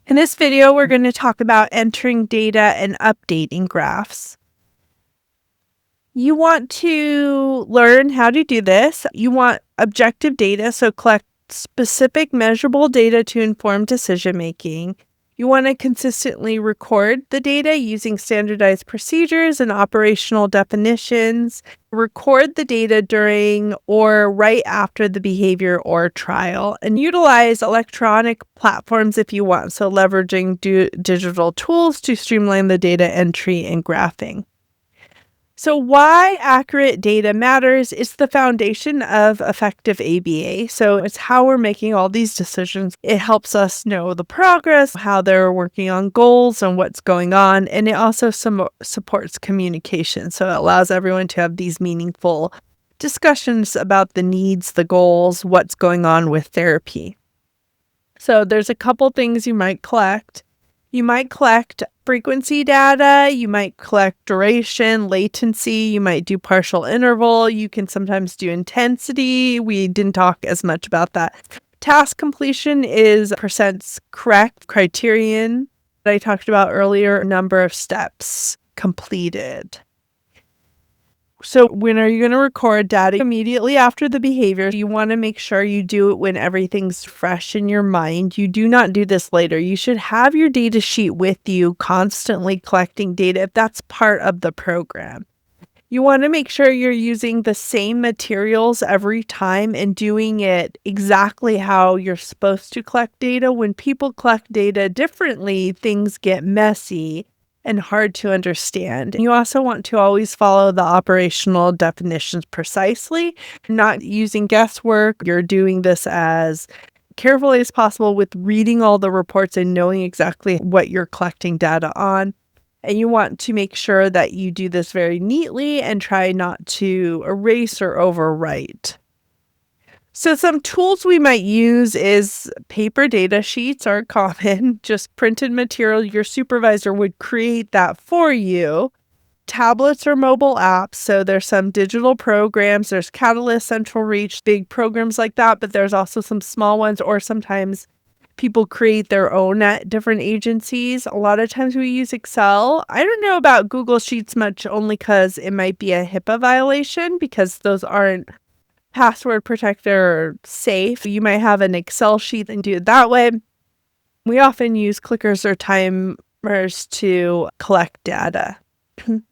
In this video, we're going to talk about entering data and updating graphs. You want to learn how to do this. You want objective data, so collect specific measurable data to inform decision making. You want to consistently record the data using standardized procedures and operational definitions. Record the data during or right after the behavior or trial, and utilize electronic platforms if you want, so leveraging digital tools to streamline the data entry and graphing. So why accurate data matters is the foundation of effective ABA. So it's how we're making all these decisions. It helps us know the progress, how they're working on goals and what's going on. And it also supports communication. So it allows everyone to have these meaningful discussions about the needs, the goals, what's going on with therapy. So there's a couple things you might collect. You might collect frequency data, you might collect duration, latency, you might do partial interval, you can sometimes do intensity. We didn't talk as much about that. Task completion is percent correct criterion that I talked about earlier, number of steps completed. So when are you going to record data? Immediately after the behavior. You want to make sure you do it when everything's fresh in your mind. You do not do this later. You should have your data sheet with you, constantly collecting data if that's part of the program. You want to make sure you're using the same materials every time and doing it exactly how you're supposed to collect data. When people collect data differently, things get messy and hard to understand. You also want to always follow the operational definitions precisely, not using guesswork. You're doing this as carefully as possible with reading all the reports and knowing exactly what you're collecting data on. And you want to make sure that you do this very neatly and try not to erase or overwrite. So some tools we might use is paper data sheets are common, just printed material. Your supervisor would create that for you. Tablets or mobile apps. So there's some digital programs. There's Catalyst, Central Reach, big programs like that, but there's also some small ones, or sometimes people create their own at different agencies. A lot of times we use Excel. I don't know about Google Sheets much, only because it might be a HIPAA violation because those aren't password protected or safe. You might have an Excel sheet and do it that way. We often use clickers or timers to collect data. When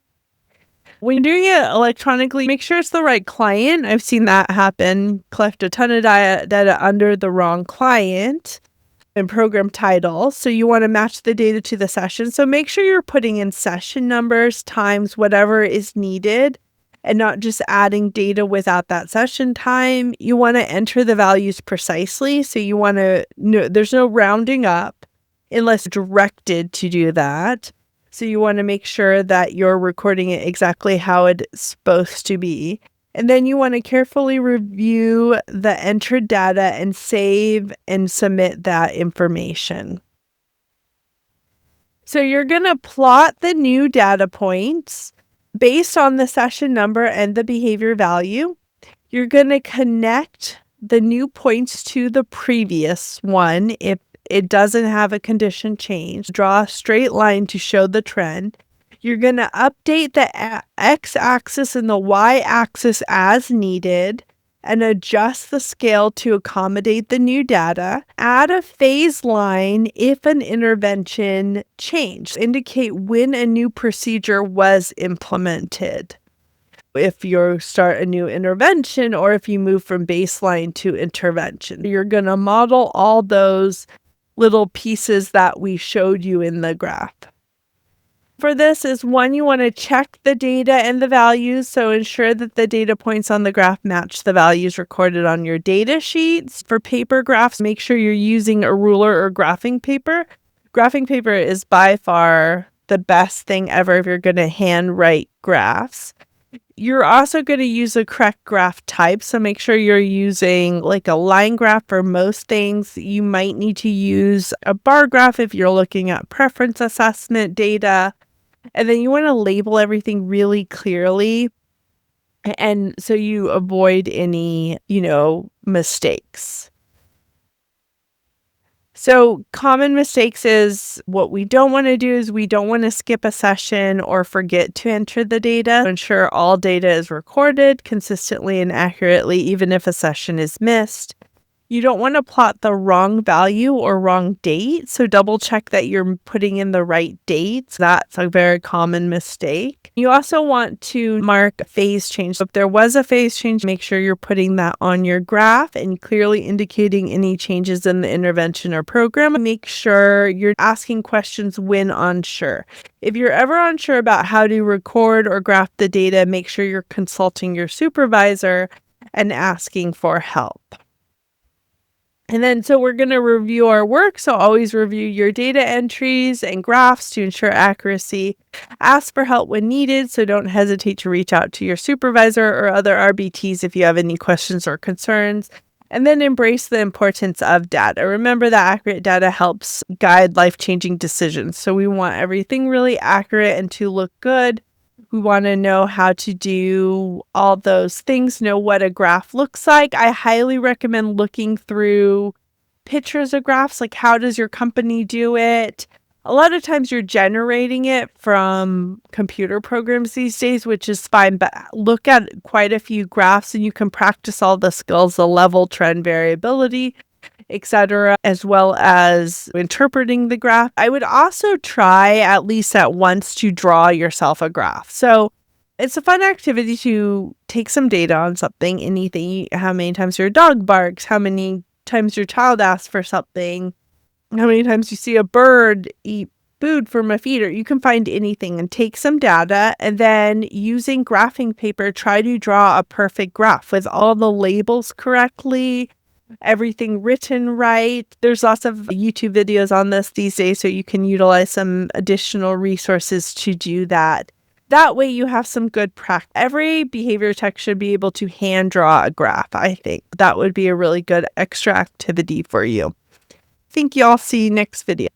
you're doing it electronically, make sure it's the right client. I've seen that happen. Collect a ton of data under the wrong client and program title. So you want to match the data to the session. So make sure you're putting in session numbers, times, whatever is needed, and not just adding data without that session time. You want to enter the values precisely. So you want to know there's no rounding up unless directed to do that. So you want to make sure that you're recording it exactly how it's supposed to be. And then you want to carefully review the entered data and save and submit that information. So you're going to plot the new data points based on the session number and the behavior value. You're going to connect the new points to the previous one if it doesn't have a condition change. Draw a straight line to show the trend. You're going to update the x-axis and the y-axis as needed and adjust the scale to accommodate the new data. Add a phase line if an intervention changed. Indicate when a new procedure was implemented. If you start a new intervention or if you move from baseline to intervention. You're going to model all those little pieces that we showed you in the graph. For this is one, you want to check the data and the values, so ensure that the data points on the graph match the values recorded on your data sheets. For paper graphs, make sure you're using a ruler or graphing paper. Graphing paper is by far the best thing ever if you're going to handwrite graphs. You're also going to use a correct graph type, so make sure you're using like a line graph for most things. You might need to use a bar graph if you're looking at preference assessment data. And then you want to label everything really clearly, and so you avoid any, mistakes. So common mistakes is what we don't want to do is we don't want to skip a session or forget to enter the data. Ensure all data is recorded consistently and accurately, even if a session is missed. You don't want to plot the wrong value or wrong date, so double check that you're putting in the right dates. That's a very common mistake. You also want to mark phase change. So if there was a phase change, make sure you're putting that on your graph and clearly indicating any changes in the intervention or program. Make sure you're asking questions when unsure. If you're ever unsure about how to record or graph the data, make sure you're consulting your supervisor and asking for help. And then, so we're going to review our work. So always review your data entries and graphs to ensure accuracy. Ask for help when needed. So don't hesitate to reach out to your supervisor or other RBTs if you have any questions or concerns. And then embrace the importance of data. Remember that accurate data helps guide life-changing decisions. So we want everything really accurate and to look good. We want to know how to do all those things, know what a graph looks like. I highly recommend looking through pictures of graphs, like how does your company do it? A lot of times you're generating it from computer programs these days, which is fine, but look at quite a few graphs and you can practice all the skills, the level, trend, variability, etc., as well as interpreting the graph. I would also try at least at once to draw yourself a graph. So it's a fun activity to take some data on something, anything, how many times your dog barks, how many times your child asks for something, how many times you see a bird eat food from a feeder. You can find anything and take some data, and then using graphing paper, try to draw a perfect graph with all the labels correctly, everything written right. There's lots of YouTube videos on this these days, so you can utilize some additional resources to do that. That way you have some good practice. Every behavior tech should be able to hand draw a graph, I think. That would be a really good extra activity for you. Think y'all see next video.